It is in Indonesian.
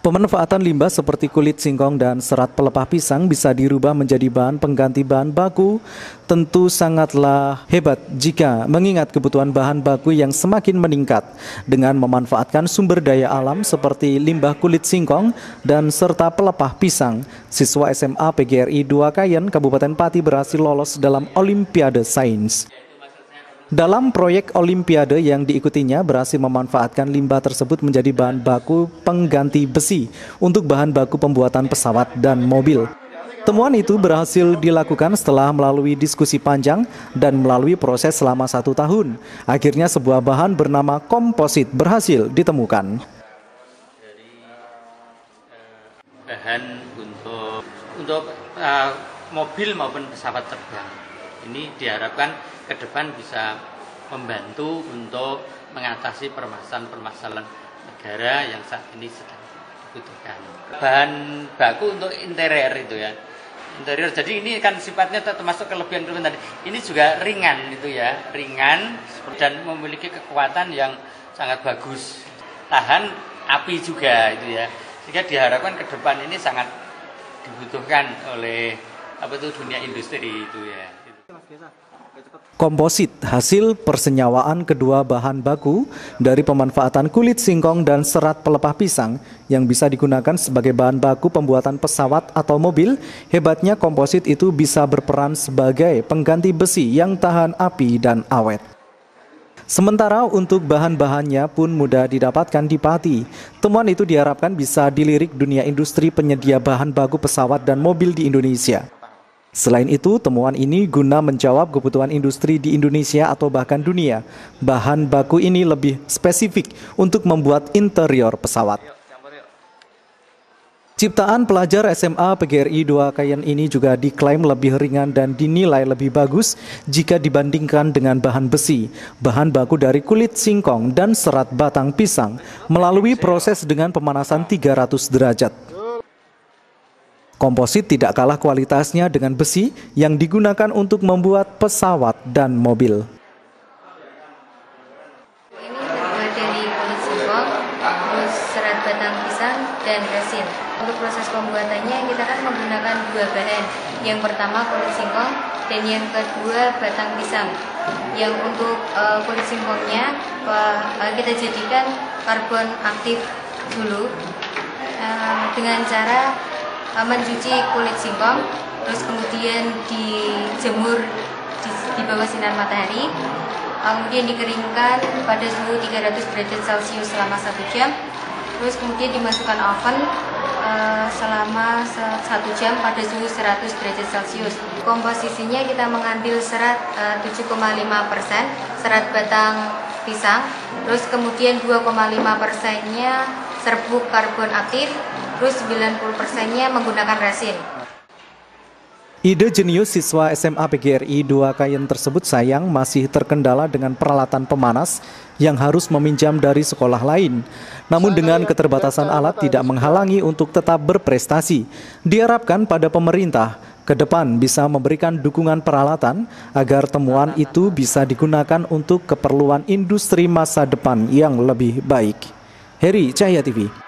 Pemanfaatan limbah seperti kulit singkong dan serat pelepah pisang bisa dirubah menjadi bahan pengganti bahan baku. Tentu sangatlah hebat jika mengingat kebutuhan bahan baku yang semakin meningkat dengan memanfaatkan sumber daya alam seperti limbah kulit singkong dan serta pelepah pisang. Siswa SMA PGRI 2 Kayen, Kabupaten Pati berhasil lolos dalam Olimpiade Sains. Dalam proyek Olimpiade yang diikutinya berhasil memanfaatkan limbah tersebut menjadi bahan baku pengganti besi untuk bahan baku pembuatan pesawat dan mobil. Temuan itu berhasil dilakukan setelah melalui diskusi panjang dan melalui proses selama 1 tahun. Akhirnya sebuah bahan bernama komposit berhasil ditemukan. Bahan untuk mobil maupun pesawat terbang. Ini diharapkan ke depan bisa membantu untuk mengatasi permasalahan negara yang saat ini sedang dibutuhkan. Bahan baku untuk interior itu ya. Interior, jadi ini kan sifatnya termasuk kelebihan tadi. Ini juga ringan itu ya, ringan dan memiliki kekuatan yang sangat bagus. Tahan api juga itu ya. Sehingga diharapkan ke depan ini sangat dibutuhkan oleh dunia industri itu ya. Komposit hasil persenyawaan kedua bahan baku dari pemanfaatan kulit singkong dan serat pelepah pisang yang bisa digunakan sebagai bahan baku pembuatan pesawat atau mobil. Hebatnya komposit itu bisa berperan sebagai pengganti besi yang tahan api dan awet. Sementara untuk bahan-bahannya pun mudah didapatkan di Pati. Temuan itu diharapkan bisa dilirik dunia industri penyedia bahan baku pesawat dan mobil di Indonesia. Selain itu, temuan ini guna menjawab kebutuhan industri di Indonesia atau bahkan dunia. Bahan baku ini lebih spesifik untuk membuat interior pesawat. Ciptaan pelajar SMA PGRI 2 Kayen ini juga diklaim lebih ringan dan dinilai lebih bagus jika dibandingkan dengan bahan besi, bahan baku dari kulit singkong dan serat batang pisang melalui proses dengan pemanasan 300 derajat. Komposit tidak kalah kualitasnya dengan besi yang digunakan untuk membuat pesawat dan mobil. Ini terbuat dari kulit singkong, terus serat batang pisang, dan resin. Untuk proses pembuatannya kita kan menggunakan 2 bahan. Yang pertama kulit singkong dan yang kedua batang pisang. Yang untuk kulit singkongnya kita jadikan karbon aktif dulu dengan cara mencuci kulit singkong, terus kemudian dijemur di bawah sinar matahari, kemudian dikeringkan pada suhu 300 derajat Celcius selama 1 jam, terus kemudian dimasukkan oven selama 1 jam pada suhu 100 derajat Celcius. Komposisinya kita mengambil serat 7,5%, serat batang pisang, terus kemudian 2,5%-nya serbuk karbon aktif, terus 90%-nya menggunakan resin. Ide jenius siswa SMA PGRI 2 Kayen tersebut sayang masih terkendala dengan peralatan pemanas yang harus meminjam dari sekolah lain. Namun dengan keterbatasan alat tidak menghalangi untuk tetap berprestasi. Diharapkan pada pemerintah ke depan bisa memberikan dukungan peralatan agar temuan itu bisa digunakan untuk keperluan industri masa depan yang lebih baik. Heri Cahya TV.